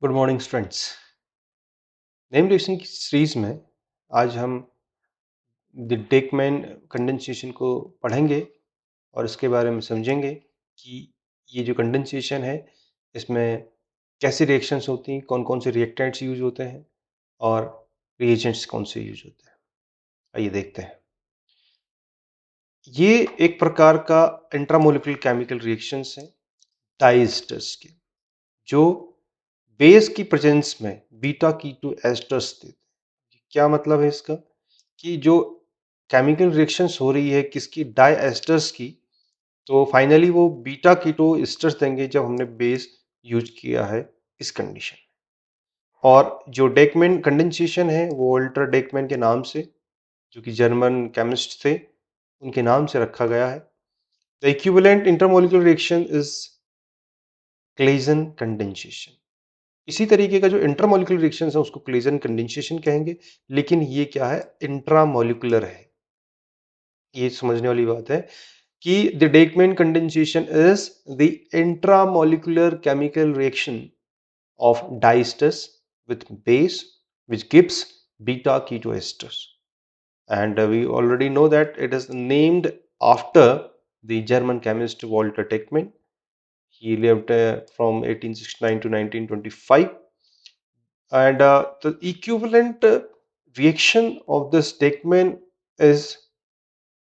Good morning students. Name reaction की series में आज हम द डेकमैन कंडेंसेशन को पढ़ेंगे और इसके बारे में समझेंगे कि ये जो कंडेंसेशन है इसमें कैसी रिएक्शंस होती हैं, कौन कौन से रिएक्टेंट्स यूज होते हैं और रिएजेंट्स कौन से यूज होते हैं। आइए देखते हैं। ये एक प्रकार का इंट्रामोलिकुलर केमिकल रिएक्शंस है डाइएस्टर्स के, जो बेस की प्रेजेंस में बीटा कीटो एस्टर्स देते हैं। क्या मतलब है इसका कि जो केमिकल रिएक्शंस हो रही है किसकी, डाई एस्टर्स की, तो फाइनली वो बीटा कीटो एस्टर्स देंगे जब हमने बेस यूज किया है इस कंडीशन में। और जो डेकमैन कंडेंसेशन है वो वोल्टर डेकमैन के नाम से, जो कि जर्मन केमिस्ट थे, उनके नाम से रखा गया है। The equivalent intermolecular reaction is Claisen condensation. इसी तरीके का जो इंटरमोलिकुलर रिएक्शन है उसको क्लेजन कंडेंसेशन कहेंगे, लेकिन ये क्या है, इंट्रामोलिकुलर है। ये समझने वाली बात है कि the Dieckmann condensation is the intramolecular chemical reaction of diesters with base which gives beta ketoesters, and we already know that it is named after the German chemist Walter Deckmann. He lived from 1869 to 1925, and the equivalent reaction of this Deckmann is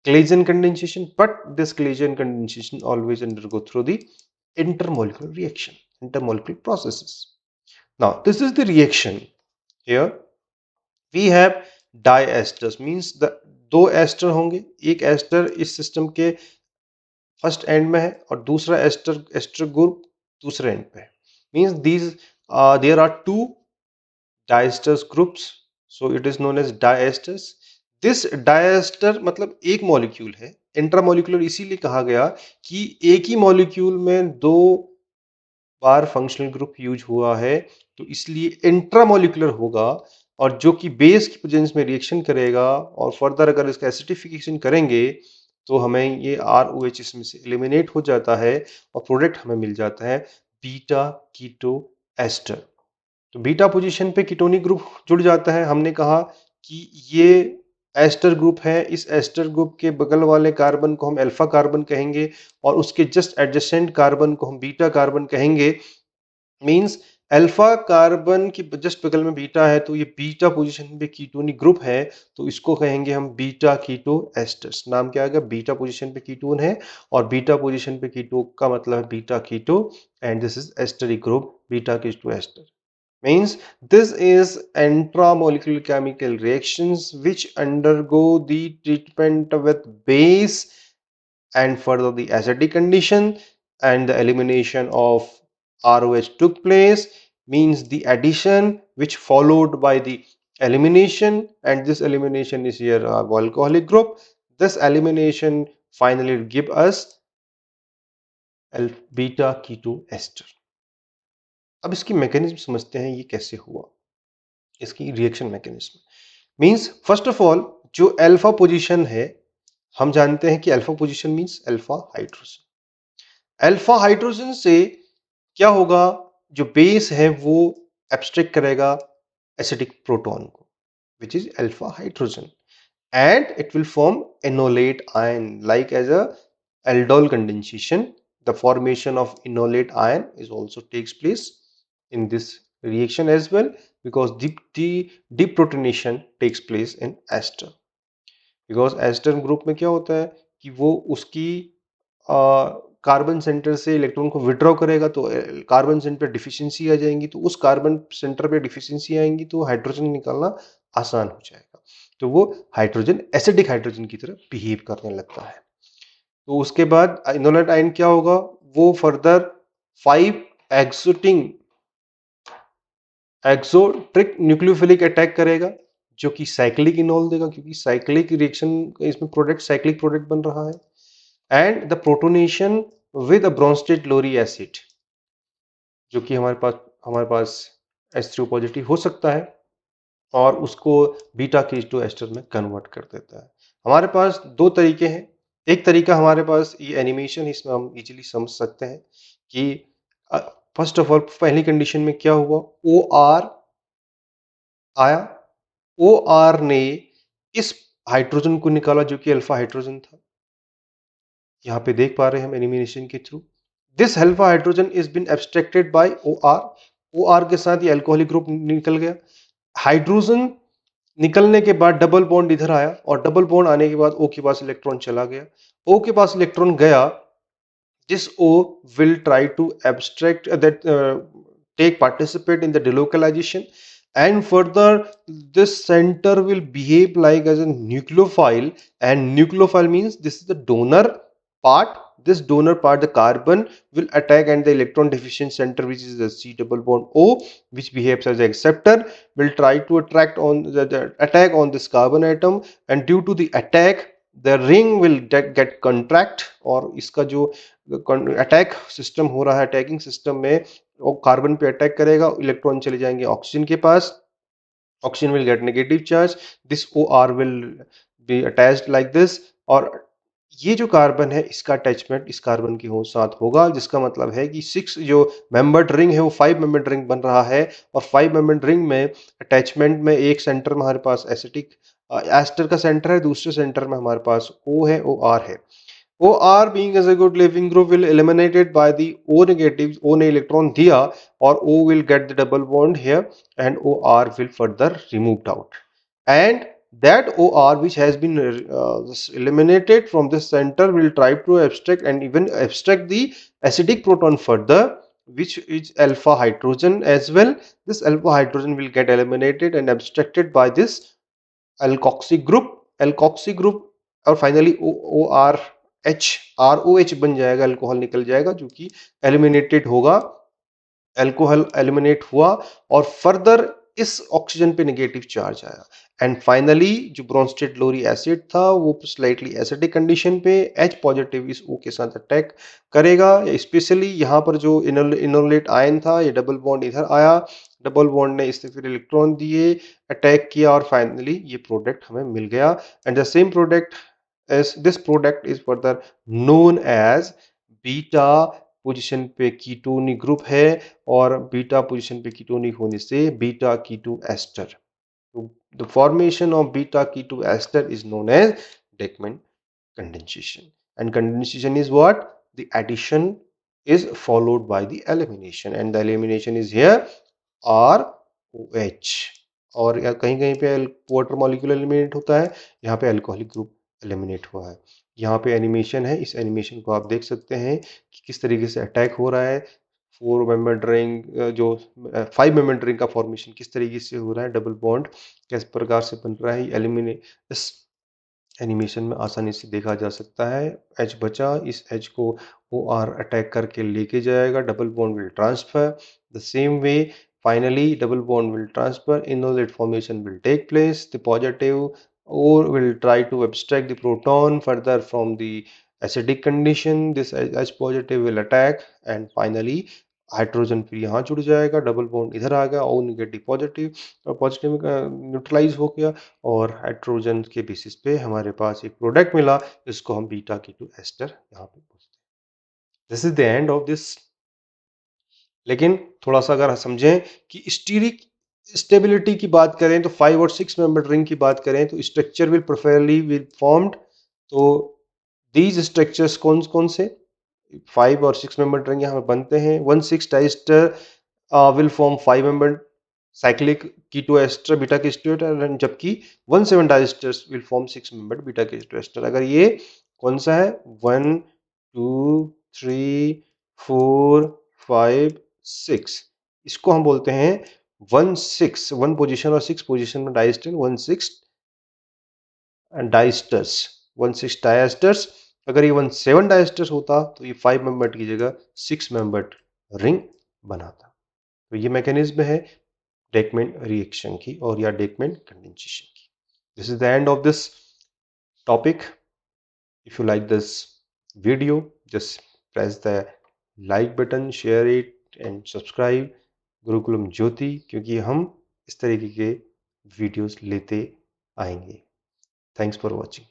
Claisen condensation, but this Claisen condensation always undergo through the intermolecular reaction, intermolecular processes. Now, this is the reaction. Here we have diesters, means the दो ester होंगे, एक ester इस system के first and में है और दूसरा ester ester group दूसरे एंड पे है। Means these there are two diesters groups, so it is known as diesters. This diester मतलब एक मॉलिक्यूल है। इंट्रामोलिकुलर इसीलिए कहा गया कि एक ही मॉलिक्यूल में दो बार फंक्शनल ग्रुप यूज हुआ है, तो इसलिए इंट्रामोलिकुलर होगा, और जो कि बेस की प्रेजेंस में रिएक्शन करेगा और फर्दर अगर इसका एसिडिफिकेशन करेंगे तो हमें ये ROH इसमें से एलिमिनेट हो जाता है और प्रोडक्ट हमें मिल जाता है बीटा कीटो एस्टर। तो बीटा पोजीशन पे कीटोनिक ग्रुप जुड़ जाता है। हमने कहा कि ये एस्टर ग्रुप है, इस एस्टर ग्रुप के बगल वाले कार्बन को हम अल्फा कार्बन कहेंगे और उसके जस्ट एडजेसेंट कार्बन को हम बीटा कार्बन कहेंगे। मींस अल्फा कार्बन की जस्ट बगल में बीटा है, तो ये बीटा पोजीशन पे कीटोनिक ग्रुप है, तो इसको कहेंगे हम बीटा कीटो एस्टर्स। नाम क्या आएगा, बीटा पोजीशन पे कीटोन है और बीटा पोजीशन पे कीटो का मतलब है beta keto, and this is esteric group beta keto ester. Means this is intramolecular chemical reactions which undergo the treatment with base and further the acidic condition, and the elimination of ROH took place, means the addition which followed by the elimination, and this elimination is here alcoholic group. This elimination finally give us beta keto ester. अब इसकी mechanism समझते हैं, ये कैसे हुआ, इसकी reaction mechanism. Means first of all जो alpha position है, हम जानते हैं कि alpha position means alpha hydrogen. Alpha hydrogen से क्या होगा, जो बेस है वो एब्स्ट्रैक्ट करेगा एसिडिक प्रोटॉन को, which is alpha hydrogen, and it will form enolate ion like as a aldol condensation. The formation of enolate ion is also takes place in this reaction as well, because the deprotonation takes place in ester, because ester group में क्या होता है कि वो उसकी carbon centre से electron को withdraw करेगा, तो कार्बन सेंटर पे डिफिशियंसी आ जाएंगी, तो उस कार्बन सेंटर पे डिफिशियंसी आएंगी तो हाइड्रोजन निकालना आसान हो जाएगा, तो वो हाइड्रोजन एसिडिक हाइड्रोजन की तरह बिहेव करने लगता है। तो उसके बाद इनोलेट आयन क्या होगा, वो फर्दर 5 एक्सोटिंग एक्सोट्रिक न्यूक्लियोफिलिक अटैक करेगा, जो कि साइक्लिक इनोल देगा, क्योंकि साइक्लिक रिएक्शन इसमें प्रोडक्ट साइक्लिक प्रोडक्ट बन रहा है। And the protonation with a Bronsted Lowry acid, जो कि हमारे पास H3O पॉजिटिव हो सकता है और उसको बीटा कीटो एस्टर में कन्वर्ट कर देता है। हमारे पास दो तरीके हैं। एक तरीका हमारे पास ये एनिमेशन, इसमें हम इजीली समझ सकते हैं कि फर्स्ट ऑफ ऑल पहली कंडीशन में क्या हुआ, ओ आर आया, ओ आर ने इस हाइड्रोजन को निकाला जो कि अल्फा हाइड्रोजन था। यहाँ पे देख पा रहे हैं हम एलिमिनेशन के through, this alpha hydrogen is been abstracted by O R. O R के साथ ये अल्कोहलिक ग्रुप निकल गया। हाइड्रोजन निकलने के बाद डबल बॉन्ड इधर आया और डबल बॉन्ड आने के बाद O के पास इलेक्ट्रॉन चला गया। O के पास इलेक्ट्रॉन गया, this O will try to abstract take participate in the delocalization, and further this center will behave like as a nucleophile, and nucleophile means this is the donor part. This donor part, the carbon will attack, and the electron deficient center, which is the C double bond O, which behaves as an acceptor, will try to attract on the attack on this carbon atom, and due to the attack the ring will get contract, और इसका जो attack system हो रहा है, attacking system में वो carbon पे attack करेगा, इलेक्ट्रॉन चले जाएंगे ऑक्सीजन के पास, oxygen will get negative charge, this O R will be attached like this, और ये जो कार्बन है इसका अटैचमेंट इस कार्बन के साथ होगा, जिसका मतलब है कि 6 जो मेंबर्ड रिंग है वो 5 मेंबर्ड रिंग बन रहा है, और 5 मेंबर्ड रिंग में अटैचमेंट में एक सेंटर में हमारे पास एसिटिक एस्टर का सेंटर है, दूसरे सेंटर में हमारे पास O है, OR है। OR being as a good living group will eliminated by the O negative, O ने इलेक्ट्रॉन दिया और O will get the double bond here and OR will further removed out, and that OR which has been eliminated from this center will try to abstract and even abstract the acidic proton further, which is alpha hydrogen as well. This alpha hydrogen will get eliminated and abstracted by this alkoxy group, और finally O R H, R O H बन जाएगा, alcohol निकल जाएगा जो कि eliminated होगा, alcohol eliminate हुआ और फर्दर इस ऑक्सीजन पे नेगेटिव चार्ज आया, एंड फाइनली जो ब्रोंस्टेड लोरी एसिड था वो स्लाइटली एसिडिक कंडीशन पे H पॉजिटिव इस O के साथ अटैक करेगा, स्पेशली यहाँ पर जो इनोलेट आयन था ये डबल बॉन्ड इधर आया, डबल बॉन्ड ने इससे फिर इलेक्ट्रॉन दिए, अटैक किया और फाइनली ये प्रोडक्ट हमें मिल गया, and the same product as this product is further known as beta position पे कीटोनिक ग्रुप है, और बीटा पोजीशन पे कीटोनिक होने से beta keto ester, the formation of beta keto ester is known as Dieckmann condensation, and condensation is what, the addition is followed by the elimination, and the elimination is here ROH, और या कहीं कहीं पे water molecule eliminate होता है, यहाँ पे alcoholic group eliminate हुआ है। यहाँ पे एनिमेशन है, इस एनिमेशन को आप देख सकते हैं कि किस तरीके से अटैक हो रहा है, 4 मेंबर्ड रिंग जो 5 मेंबर्ड रिंग का फॉर्मेशन किस तरीके से हो रहा है, डबल बॉन्ड किस प्रकार से बन रहा है, एलिमिनेट इस एनिमेशन में आसानी से देखा जा सकता है। एच बचा, इस एच को ओ आर अटैक करके लेके जाएगा, double bond will transfer the same way, finally double bond will transfer, enolate formation will take place, the positive or will try to abstract the proton further from the acidic condition, this H positive will attack, and finally hydrogen फिर यहाँ जुड़ जाएगा, double bond इधर आ गया, O negative positive, और positive neutralise हो गया, और हाइड्रोजन के बेसिस पे हमारे पास एक प्रोडक्ट मिला जिसको हम बीटा कीटो एस्टर यहाँ पे पूछते हैं। This is the end of this. लेकिन थोड़ा सा अगर समझें कि स्टीरिक स्टेबिलिटी की बात करें तो 5 और 6 मेंबर रिंग की बात करें तो structure will preferably will formed, तो दीज स्ट्रक्चर्स कौन कौन से 5 और 6 मेंबर रिंग यहाँ पे बनते हैं। 1,6 diester will form 5 membered cyclic ketoester beta kestoester, and जबकि 1,7 diesters will form 6 membered beta kestoester। अगर ये कौन सा है 1 2 3 4 5 6, इसको हम बोलते हैं 1,6 1 पोजीशन और 6 पोजीशन में डाइस्टर 1,6 डाइस्टर्स 1,6 डाइस्टर्स। अगर ये 1,7 डाइस्टर्स होता तो ये 5 मेंबर्ड की जगह 6 मेंबर्ड रिंग बनाता। तो ये मैकेनिज्म है डेकमैन रिएक्शन की और या डेकमैन कंडेंसेशन की। This is the end of this topic. If you like this video just press the like button, share it and subscribe Gurukulam Jyoti, क्योंकि हम इस तरीके के वीडियोस लेते आएंगे। Thanks for watching.